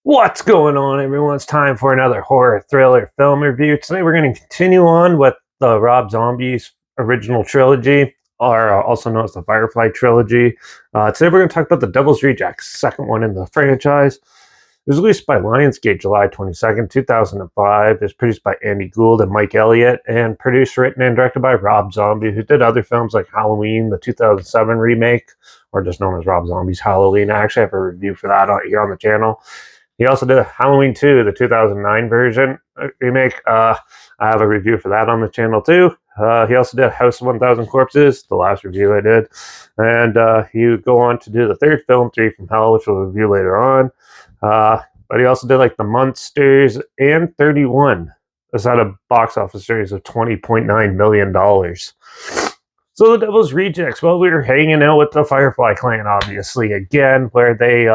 What's going on, everyone? It's time for another horror thriller film review. Today we're going to continue on with the Rob Zombie's original trilogy, or also known as the Firefly trilogy. Today we're going to talk about The Devil's Rejects, second one in the franchise. It was released by Lionsgate July 22nd, 2005. It was produced by Andy Gould and Mike Elliott, and produced, written, and directed by Rob Zombie, who did other films like Halloween, the 2007 remake, or just known as Rob Zombie's Halloween. I actually have a review for that here on the channel. He also did Halloween 2, the 2009 version remake. I have a review for that on the channel too. He also did House of 1000 Corpses, the last review I did. And he would go on to do the third film, Three from Hell, which we'll review later on. But he also did like The Munsters and 31. This had a box office series of $20.9 million. So The Devil's Rejects, well, we were hanging out with the Firefly clan, obviously, again, where they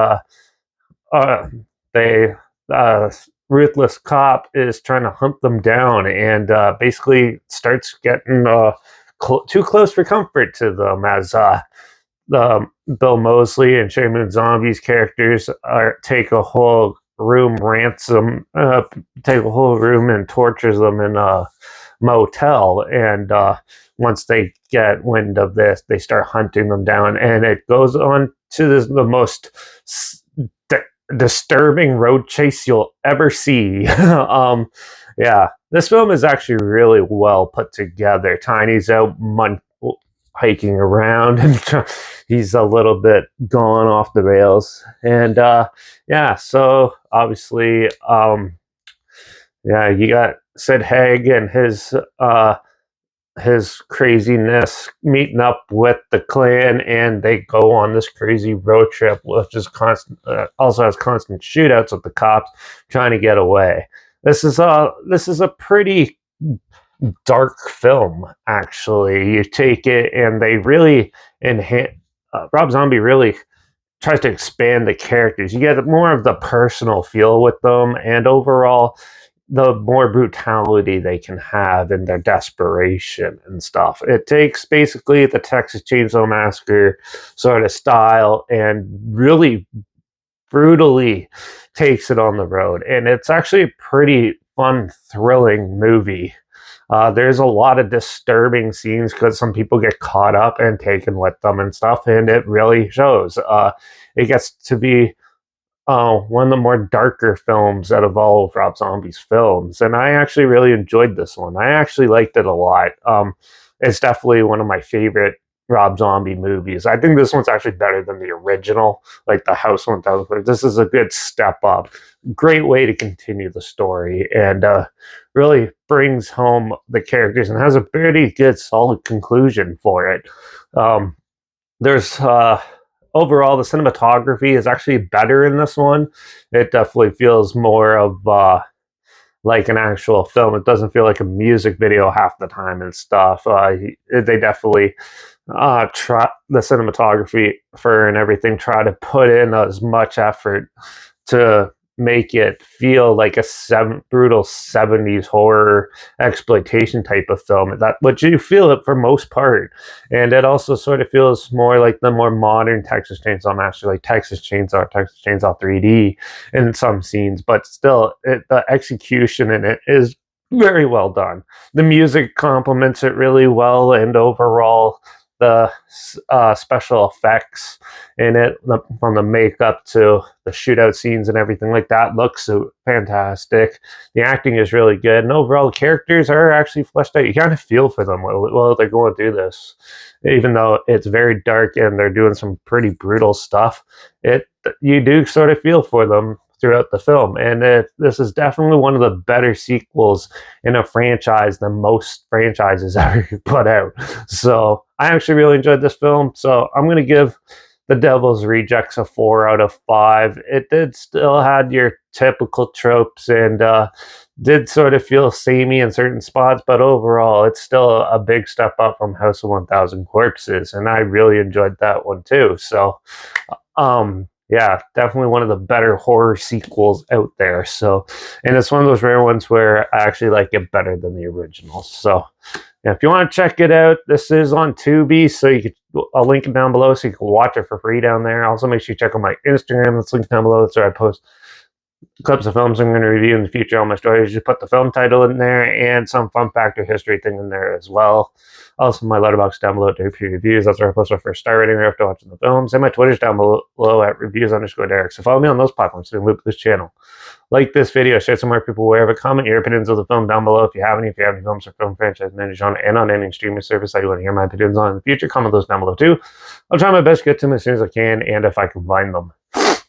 ruthless cop is trying to hunt them down and basically starts getting too close for comfort to them as Bill Moseley and Shaman Zombie's characters take a whole room take a whole room and tortures them in a motel. And once they get wind of this, they start hunting them down, and it goes on to the most disturbing road chase you'll ever see. Yeah, this film is actually really well put together. Tiny's out hiking around, and he's a little bit gone off the rails. And yeah, so obviously, yeah, you got Sid Haig and his craziness meeting up with the clan, and they go on this crazy road trip, which is constant. Also has constant shootouts with the cops trying to get away. This is a pretty dark film, actually. You take it, and they really enhance. Rob Zombie really tries to expand the characters. You get more of the personal feel with them, and overall, the more brutality they can have in their desperation and stuff. It takes basically the Texas Chainsaw Massacre sort of style and really brutally takes it on the road. And it's actually a pretty fun, thrilling movie. There's a lot of disturbing scenes because some people get caught up and taken with them and stuff, and it really shows. It gets to be one of the more darker films out of all of Rob Zombie's films, and I actually really enjoyed this one. I actually liked it a lot. It's definitely one of my favorite Rob Zombie movies. I think this one's actually better than the original, like the House 1000. This is a good step up. Great way to continue the story, and really brings home the characters and has a pretty good, solid conclusion for it. There's Overall, the cinematography is actually better in this one. It definitely feels more of like an actual film. It doesn't feel like a music video half the time and stuff. They definitely try the cinematography and everything. Try to put in as much effort to make it feel like a brutal 70s horror exploitation type of film, but you feel it for most part. And it also sort of feels more like the more modern Texas Chainsaw Massacre, like Texas Chainsaw 3D in some scenes, but still the execution in it is very well done. The music complements it really well, and overall the special effects in it, from the makeup to the shootout scenes and everything like that, looks so fantastic. The acting is really good, and overall the characters are actually fleshed out. You kind of feel for them while they're going through this, even though it's very dark and they're doing some pretty brutal stuff. You do sort of feel for them throughout the film, and this is definitely one of the better sequels in a franchise than most franchises ever put out. So I actually really enjoyed this film, so I'm going to give The Devil's Rejects a 4 out of 5. It did still had your typical tropes, and did sort of feel samey in certain spots, but overall it's still a big step up from House of 1000 Corpses, and I really enjoyed that one too. So yeah, definitely one of the better horror sequels out there. So, and it's one of those rare ones where I actually like it better than the original. So yeah, if you want to check it out, this is on Tubi, so I'll link it down below so you can watch it for free down there. Also, make sure you check out my Instagram. That's linked down below. That's where I post clips of films I'm going to review in the future. All my stories, just put the film title in there and some fun fact or history thing in there as well. Also, my Letterbox down below to reviews. That's where I post my first star rating after watching the films. And my Twitter's down below at reviews_Derek. So follow me on those platforms to loop this channel. Like this video, share some more people wherever. Comment your opinions of the film down below if you have any. If you have any films or film franchise in any genre and on any streaming service that you want to hear my opinions on in the future, comment those down below too. I'll try my best to get to them as soon as I can and if I can find them.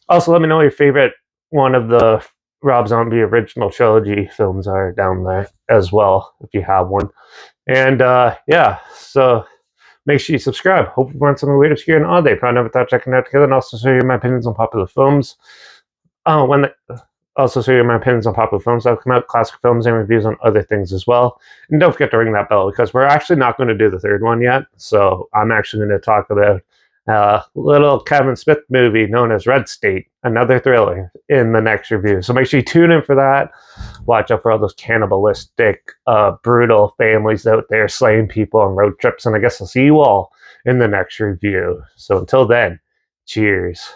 Also, let me know your favorite one of the Rob Zombie original trilogy films are down there as well, if you have one. And yeah, so make sure you subscribe. Hope you learned something weird, obscure, and odd. They probably never thought checking out together, and also show you my opinions on popular films. Also show you my opinions on popular films that come out, classic films, and reviews on other things as well. And don't forget to ring that bell because we're actually not going to do the third one yet. So I'm actually going to talk about a little Kevin Smith movie known as Red State, another thriller, in the next review. So make sure you tune in for that. Watch out for all those cannibalistic, brutal families out there slaying people on road trips. And I guess I'll see you all in the next review. So until then, cheers.